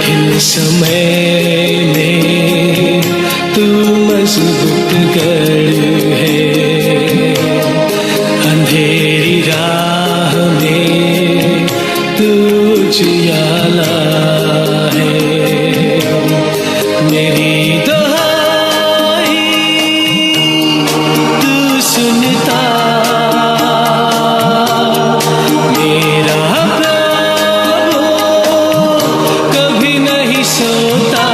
कठिन समय में तू मजबूत गढ़ है, अंधेरी राह में तू उजियाला है। मेरी दुहाई तू सुनता, मेरा प्रभु कभी नहीं सोता।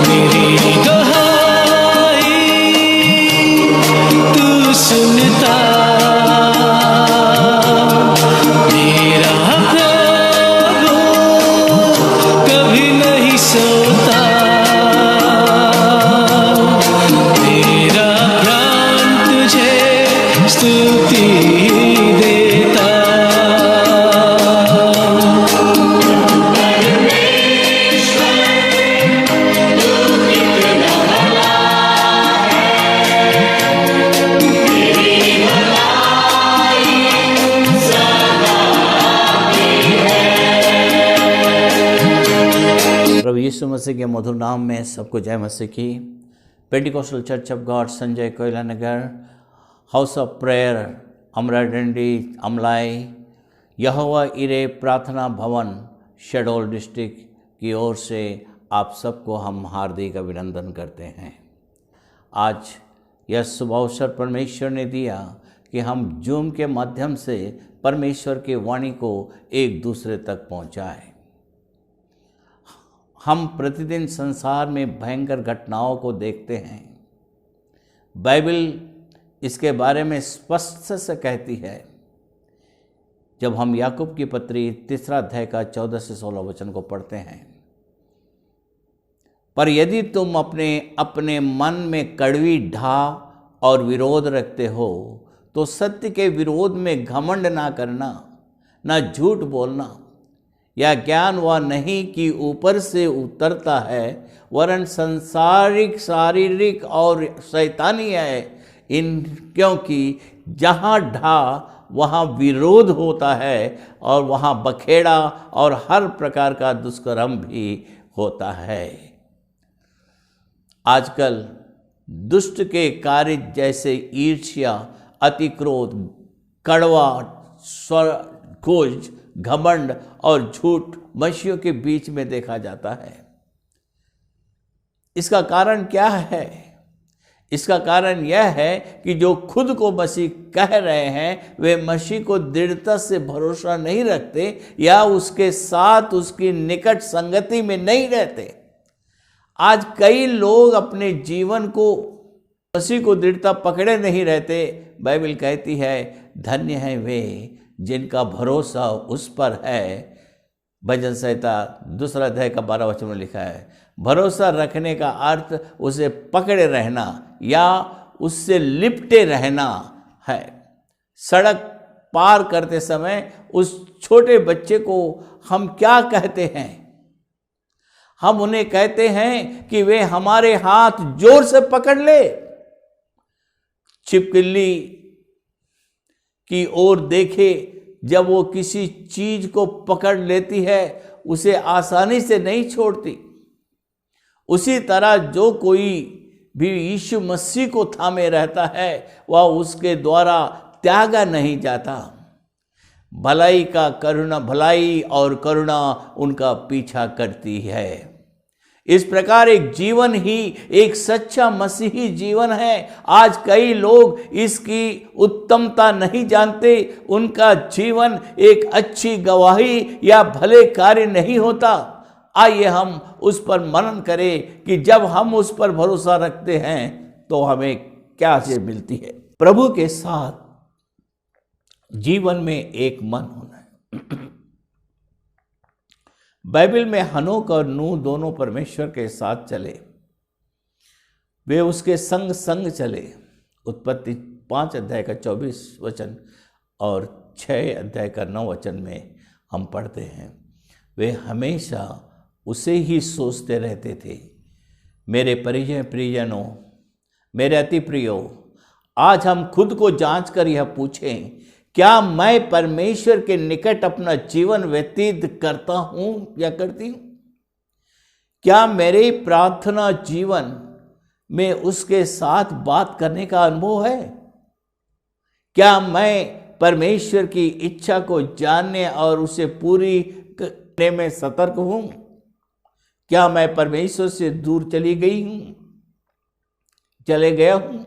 मेरी दुहाई तू सुनता, मेरा प्रभु कभी नहीं सोता। मेरा प्राण तुझे स्तुति देता। प्रभु यीशु मसीह के मधुर नाम में सबको जय मसीह की। Pentecostal church of God Sanjay कोयला नगर, हाउस ऑफ प्रेयर अमराडंडी अमलाई, यहोवा इरे प्रार्थना भवन शहडोल डिस्ट्रिक्ट की ओर से आप सबको हम हार्दिक अभिनंदन करते हैं। आज यह शुभ अवसर परमेश्वर ने दिया कि हम जूम के माध्यम से परमेश्वर की वाणी को एक दूसरे तक पहुंचाएं। हम प्रतिदिन संसार में भयंकर घटनाओं को देखते हैं। बाइबल इसके बारे में स्पष्ट से कहती है। जब हम याकूब की पत्री 3 अध्याय का 14 से 16 वचन को पढ़ते हैं, पर यदि तुम अपने अपने मन में कड़वी ढा और विरोध रखते हो तो सत्य के विरोध में घमंड ना करना, ना झूठ बोलना। यह ज्ञान वह नहीं कि ऊपर से उतरता है, वरन संसारिक, शारीरिक और शैतानी है। क्योंकि जहाँ ढा वहाँ विरोध होता है और वहाँ बखेड़ा और हर प्रकार का दुष्कर्म भी होता है। आजकल दुष्ट के कार्य जैसे ईर्ष्या, अतिक्रोध, कड़वा स्वर, खोज, घमंड और झूठ मसीहियों के बीच में देखा जाता है। इसका कारण क्या है? इसका कारण यह है कि जो खुद को मसीह कह रहे हैं वे मसीह को दृढ़ता से भरोसा नहीं रखते या उसके साथ उसकी निकट संगति में नहीं रहते। आज कई लोग अपने जीवन को मसीह को दृढ़ता पकड़े नहीं रहते। बाइबल कहती है धन्य है वे जिनका भरोसा उस पर है। भजन संहिता 2 अध्याय का 12 वचन में लिखा है, भरोसा रखने का अर्थ उसे पकड़े रहना या उससे लिपटे रहना है। सड़क पार करते समय उस छोटे बच्चे को हम क्या कहते हैं? हम उन्हें कहते हैं कि वे हमारे हाथ जोर से पकड़ ले। छिपकली की ओर देखे, जब वो किसी चीज को पकड़ लेती है उसे आसानी से नहीं छोड़ती। उसी तरह जो कोई भी यीशु मसीह को थामे रहता है वह उसके द्वारा त्यागा नहीं जाता। भलाई और करुणा उनका पीछा करती है। इस प्रकार एक जीवन ही एक सच्चा मसीही जीवन है। आज कई लोग इसकी उत्तमता नहीं जानते। उनका जीवन एक अच्छी गवाही या भले कार्य नहीं होता। आइए हम उस पर मनन करें कि जब हम उस पर भरोसा रखते हैं तो हमें क्या चीज मिलती है। प्रभु के साथ जीवन में एक मन होना है। बाइबल में हनोक और नूह दोनों परमेश्वर के साथ चले, वे उसके संग संग चले। उत्पत्ति 5 अध्याय का 24 वचन और 6 अध्याय का 9 वचन में हम पढ़ते हैं, वे हमेशा उसे ही सोचते रहते थे। मेरे परिजनों, मेरे अति प्रियो, आज हम खुद को जांच कर यह पूछें क्या मैं परमेश्वर के निकट अपना जीवन व्यतीत करता हूं या करती हूं? क्या मेरे प्रार्थना जीवन में उसके साथ बात करने का अनुभव है? क्या मैं परमेश्वर की इच्छा को जानने और उसे पूरी करने में सतर्क हूं? क्या मैं परमेश्वर से दूर चली गई हूं, चले गया हूं?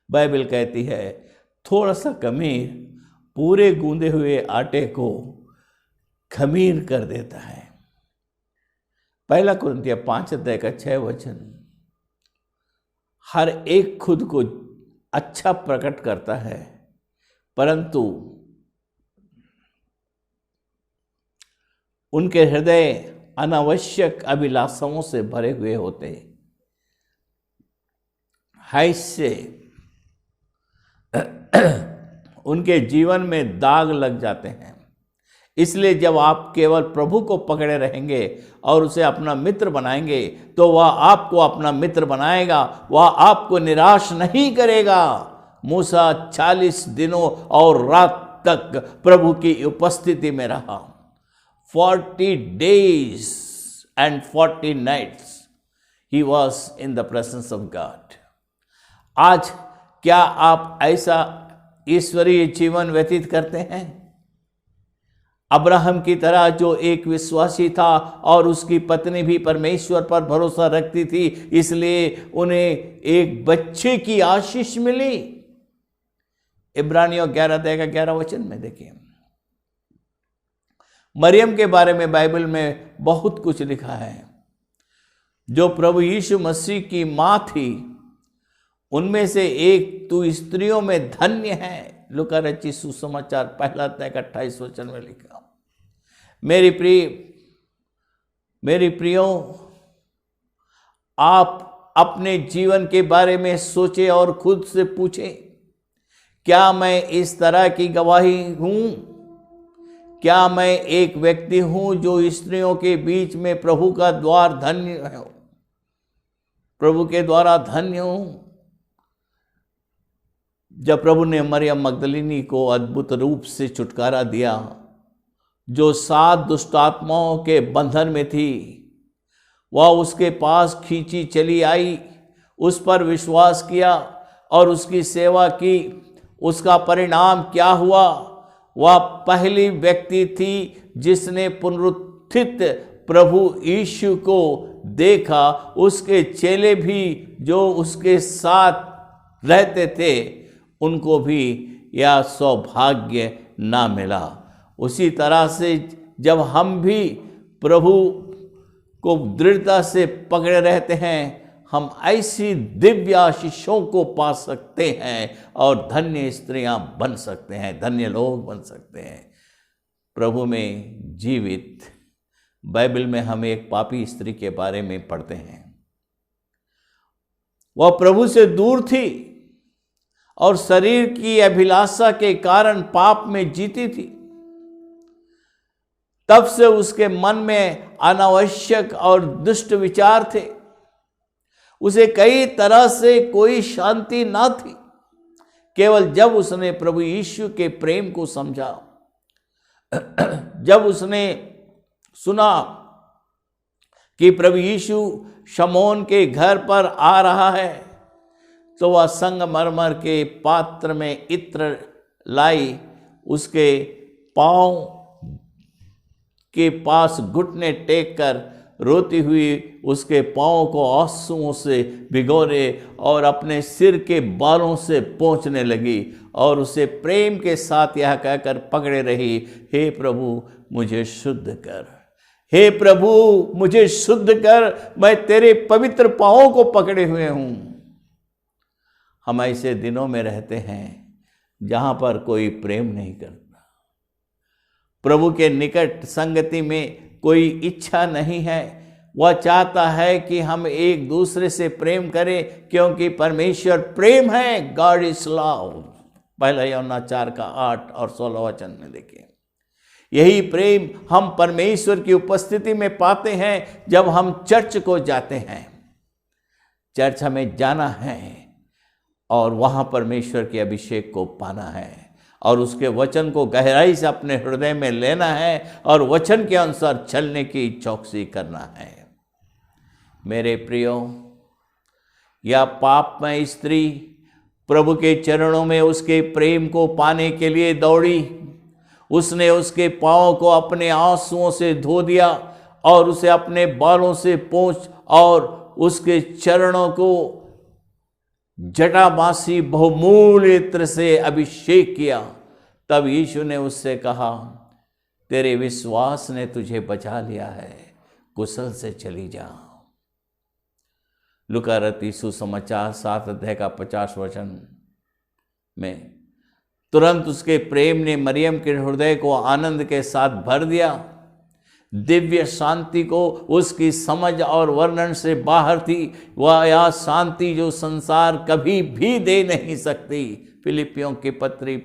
बाइबल कहती है थोड़ा सा खमीर पूरे गूंदे हुए आटे को खमीर कर देता है। पहला कुरिन्थियों 5:6 हर एक खुद को अच्छा प्रकट करता है, परंतु उनके हृदय अनावश्यक अभिलाषाओं से भरे हुए होते हैं। इससे उनके जीवन में दाग लग जाते हैं। इसलिए जब आप केवल प्रभु को पकड़े रहेंगे और उसे अपना मित्र बनाएंगे तो वह आपको अपना मित्र बनाएगा, वह आपको निराश नहीं करेगा। मूसा 40 दिनों और रात तक प्रभु की उपस्थिति में रहा। 40 days and 40 nights he was in the presence of God। आज क्या आप ऐसा ईश्वरीय जीवन व्यतीत करते हैं? अब्राहम की तरह जो एक विश्वासी था और उसकी पत्नी भी परमेश्वर पर भरोसा रखती थी, इसलिए उन्हें एक बच्चे की आशीष मिली। इब्रानियों 11:11 में देखिए, मरियम के बारे में बाइबल में बहुत कुछ लिखा है। जो प्रभु यीशु मसीह की मां थी, उनमें से एक तू स्त्रियों में धन्य है। लूका रचित सुसमाचार 1:28 में लिखा। मेरी प्रियो, आप अपने जीवन के बारे में सोचें और खुद से पूछें, क्या मैं इस तरह की गवाही हूं? क्या मैं एक व्यक्ति हूं जो स्त्रियों के बीच में प्रभु का द्वार धन्य है, प्रभु के द्वारा धन्य हूं? जब प्रभु ने मरियम मगदलिनी को अद्भुत रूप से छुटकारा दिया, जो 7 दुष्ट आत्माओं के बंधन में थी, वह उसके पास खींची चली आई, उस पर विश्वास किया और उसकी सेवा की। उसका परिणाम क्या हुआ? वह पहली व्यक्ति थी जिसने पुनरुत्थित प्रभु यीशु को देखा। उसके चेले भी जो उसके साथ रहते थे, उनको भी यह सौभाग्य ना मिला। उसी तरह से जब हम भी प्रभु को दृढ़ता से पकड़े रहते हैं, हम ऐसी दिव्य आशीषों को पा सकते हैं और धन्य स्त्रियां बन सकते हैं, धन्य लोग बन सकते हैं। प्रभु में जीवित बाइबल में हम एक पापी स्त्री के बारे में पढ़ते हैं। वह प्रभु से दूर थी और शरीर की अभिलाषा के कारण पाप में जीती थी। तब से उसके मन में अनावश्यक और दुष्ट विचार थे। उसे कई तरह से कोई शांति ना थी। केवल जब उसने प्रभु यीशु के प्रेम को समझा, जब उसने सुना कि प्रभु यीशु शमौन के घर पर आ रहा है, तो वह संगमरमर के पात्र में इत्र लाई, उसके पांव के पास घुटने टेक कर रोती हुई उसके पांव को आंसुओं से भिगोने और अपने सिर के बालों से पोंछने लगी और उसे प्रेम के साथ यह कहकर पकड़े रही, हे प्रभु मुझे शुद्ध कर, हे प्रभु मुझे शुद्ध कर, मैं तेरे पवित्र पांवों को पकड़े हुए हूं। हम ऐसे दिनों में रहते हैं जहां पर कोई प्रेम नहीं करता। प्रभु के निकट संगति में कोई इच्छा नहीं है। वह चाहता है कि हम एक दूसरे से प्रेम करें, क्योंकि परमेश्वर प्रेम है। God is love. 1 यूहन्ना 4:8 और 16 में देखिए। यही प्रेम हम परमेश्वर की उपस्थिति में पाते हैं जब हम चर्च को जाते हैं। चर्च हमें जाना है और वहां परमेश्वर के अभिषेक को पाना है और उसके वचन को गहराई से अपने हृदय में लेना है और वचन के अनुसार चलने की चौकसी करना है। मेरे प्रियो, यह पापमय स्त्री प्रभु के चरणों में उसके प्रेम को पाने के लिए दौड़ी। उसने उसके पाँव को अपने आंसुओं से धो दिया और उसे अपने बालों से पोंछ और उसके चरणों को जटामासी बहुमूल्य इत्र से अभिषेक किया। तब यीशु ने उससे कहा, तेरे विश्वास ने तुझे बचा लिया है, कुशल से चली जा। लूका रचित सुसमाचार 7 अध्याय का 50 वचन में तुरंत उसके प्रेम ने मरियम के हृदय को आनंद के साथ भर दिया। दिव्य शांति को उसकी समझ और वर्णन से बाहर थी। वह यह शांति जो संसार कभी भी दे नहीं सकती। फिलिपियों की पत्री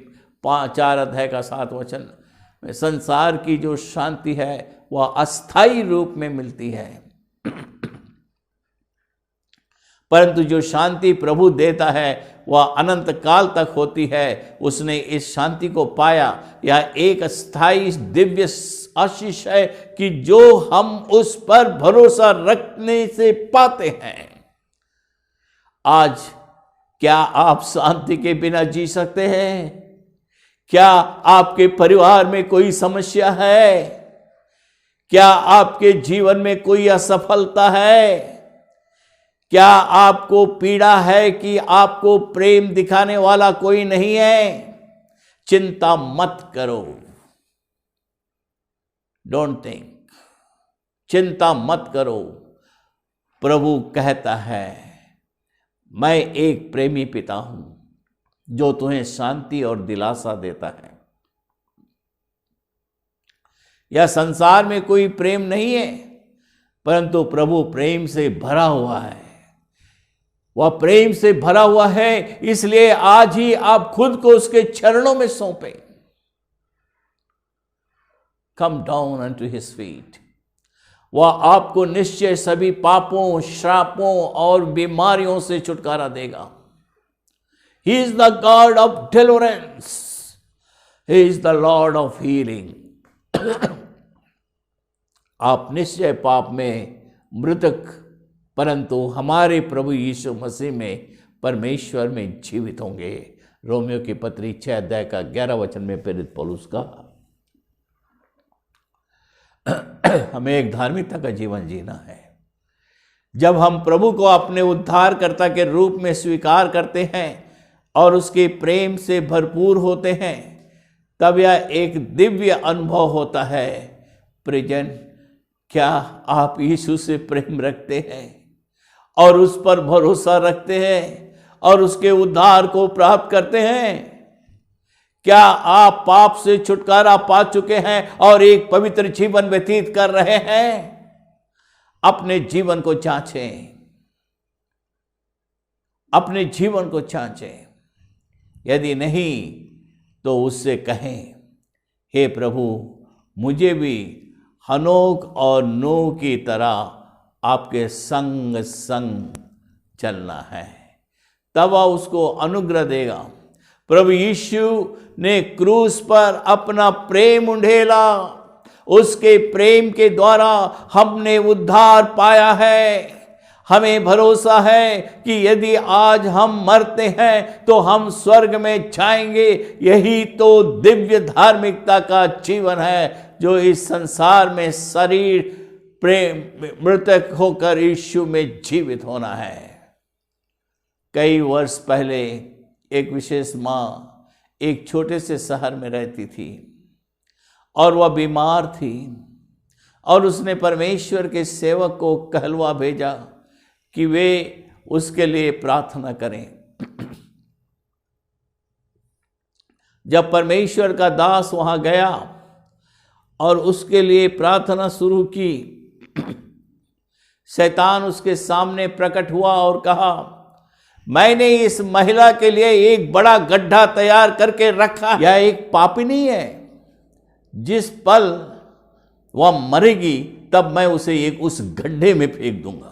4 अध्याय का 7 वचन में संसार की जो शांति है वह अस्थायी रूप में मिलती है, परंतु जो शांति प्रभु देता है वह अनंत काल तक होती है। उसने इस शांति को पाया। यह एक स्थायी दिव्य आशीष है कि जो हम उस पर भरोसा रखने से पाते हैं। आज क्या आप शांति के बिना जी सकते हैं? क्या आपके परिवार में कोई समस्या है? क्या आपके जीवन में कोई असफलता है? क्या आपको पीड़ा है कि आपको प्रेम दिखाने वाला कोई नहीं है? चिंता मत करो। डोंट थिंक, चिंता मत करो। प्रभु कहता है, मैं एक प्रेमी पिता हूं जो तुम्हें शांति और दिलासा देता है। यह संसार में कोई प्रेम नहीं है, परंतु प्रभु प्रेम से भरा हुआ है। वह प्रेम से भरा हुआ है, इसलिए आज ही आप खुद को उसके चरणों में सौंपें। Come down unto his feet. वह आपको निश्चय सभी पापों, श्रापों और बीमारियों से छुटकारा देगा। He is the God of deliverance, he is the Lord of healing. आप निश्चय पाप में मृतक, परंतु हमारे प्रभु यीशु मसीह में परमेश्वर में जीवित होंगे। रोमियो की पत्री 6 अध्याय का 11 वचन में प्रेरित पौलुस का। हमें एक धार्मिकता का जीवन जीना है। जब हम प्रभु को अपने उद्धारकर्ता के रूप में स्वीकार करते हैं और उसके प्रेम से भरपूर होते हैं, तब यह एक दिव्य अनुभव होता है। प्रियजन, क्या आप यीशु से प्रेम रखते हैं और उस पर भरोसा रखते हैं और उसके उद्धार को प्राप्त करते हैं? क्या आप पाप से छुटकारा पा चुके हैं और एक पवित्र जीवन व्यतीत कर रहे हैं? अपने जीवन को जांचें, अपने जीवन को जांचें। यदि नहीं तो उससे कहें, हे प्रभु, मुझे भी हनोक और नूह की तरह आपके संग संग चलना है। तब वह उसको अनुग्रह देगा। प्रभु यीशु ने क्रूस पर अपना प्रेम उंडेला। उसके प्रेम के द्वारा हमने उद्धार पाया है। हमें भरोसा है कि यदि आज हम मरते हैं तो हम स्वर्ग में जाएंगे। यही तो दिव्य धार्मिकता का जीवन है जो इस संसार में शरीर प्रेम मृतक होकर यीशु में जीवित होना है। कई वर्ष पहले एक विशेष माँ एक छोटे से शहर में रहती थी और वह बीमार थी और उसने परमेश्वर के सेवक को कहलवा भेजा कि वे उसके लिए प्रार्थना करें। जब परमेश्वर का दास वहां गया और उसके लिए प्रार्थना शुरू की, शैतान उसके सामने प्रकट हुआ और कहा, मैंने इस महिला के लिए एक बड़ा गड्ढा तैयार करके रखा। यह एक पापिनी है। जिस पल वह मरेगी तब मैं उसे एक उस गड्ढे में फेंक दूंगा।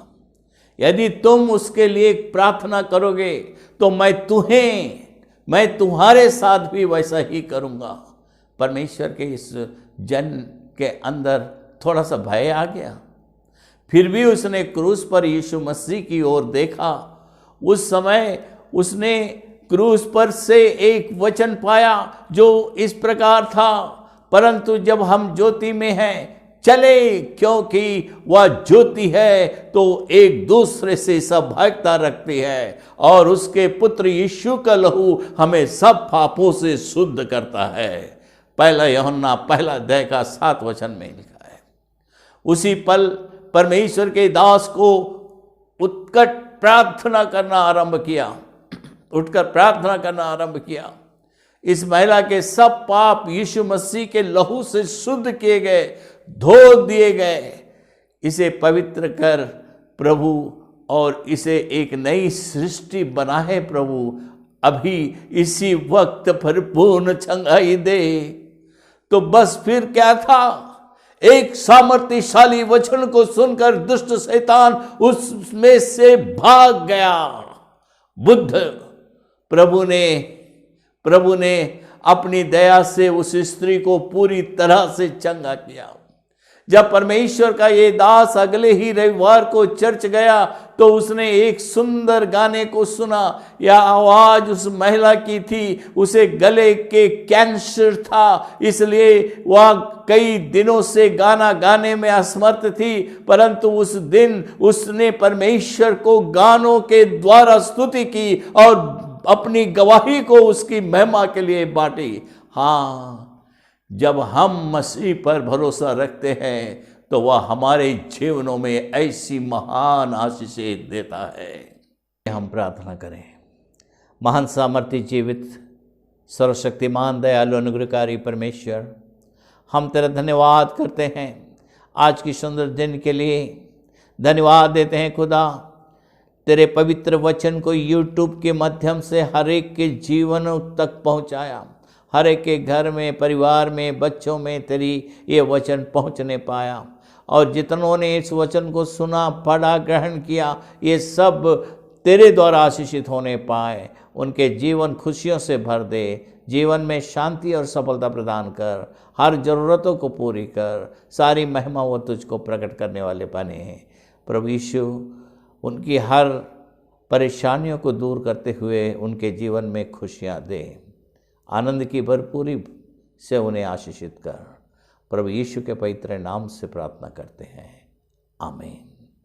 यदि तुम उसके लिए प्रार्थना करोगे तो मैं तुम्हें मैं तुम्हारे साथ भी वैसा ही करूँगा। परमेश्वर के इस जन के अंदर थोड़ा सा भय आ गया, फिर भी उसने क्रूस पर यीशु मसीह की ओर देखा। उस समय उसने क्रूस पर से एक वचन पाया जो इस प्रकार था, परंतु जब हम ज्योति में हैं चले, क्योंकि वह ज्योति है तो एक दूसरे से सभागता रखती है, और उसके पुत्र यीशु का लहू हमें सब पापों से शुद्ध करता है। पहला यूहन्ना पहला अध्याय का 7 वचन में लिखा है। उसी पल परमेश्वर के दास को उत्कट प्रार्थना करना आरंभ किया, उठकर प्रार्थना करना आरंभ किया। इस महिला के सब पाप यीशु मसीह के लहू से शुद्ध किए गए, धो दिए गए। इसे पवित्र कर प्रभु, और इसे एक नई सृष्टि बना है प्रभु। अभी इसी वक्त परिपूर्ण चंगाई दे। तो बस फिर क्या था, एक सामर्थ्यशाली वचन को सुनकर दुष्ट शैतान उसमें से भाग गया। बुद्ध प्रभु ने अपनी दया से उस स्त्री को पूरी तरह से चंगा किया। जब परमेश्वर का ये दास अगले ही रविवार को चर्च गया तो उसने एक सुंदर गाने को सुना। यह आवाज उस महिला की थी, उसे गले के कैंसर था, इसलिए वह कई दिनों से गाना गाने में असमर्थ थी, परंतु उस दिन उसने परमेश्वर को गानों के द्वारा स्तुति की और अपनी गवाही को उसकी महिमा के लिए बांटी। हाँ, जब हम मसीह पर भरोसा रखते हैं तो वह हमारे जीवनों में ऐसी महान आशीषें देता है। हम प्रार्थना करें। महान सामर्थ्य जीवित सर्वशक्तिमान दयालु अनुग्रहकारी परमेश्वर, हम तेरा धन्यवाद करते हैं आज की सुंदर दिन के लिए। धन्यवाद देते हैं खुदा, तेरे पवित्र वचन को यूट्यूब के माध्यम से हर एक के जीवन तक पहुंचाया। हर एक के घर में, परिवार में, बच्चों में तेरी ये वचन पहुंचने पाया, और जितनों ने इस वचन को सुना, पढ़ा, ग्रहण किया, ये सब तेरे द्वारा आशीषित होने पाए। उनके जीवन खुशियों से भर दे, जीवन में शांति और सफलता प्रदान कर, हर ज़रूरतों को पूरी कर। सारी महिमा वो तुझको प्रकट करने वाले बने हैं प्रभु यीशु। उनकी हर परेशानियों को दूर करते हुए उनके जीवन में खुशियाँ दे, आनंद की भरपूरी से उन्हें आशीषित कर। प्रभु यीशु के पवित्र नाम से प्रार्थना करते हैं, आमीन।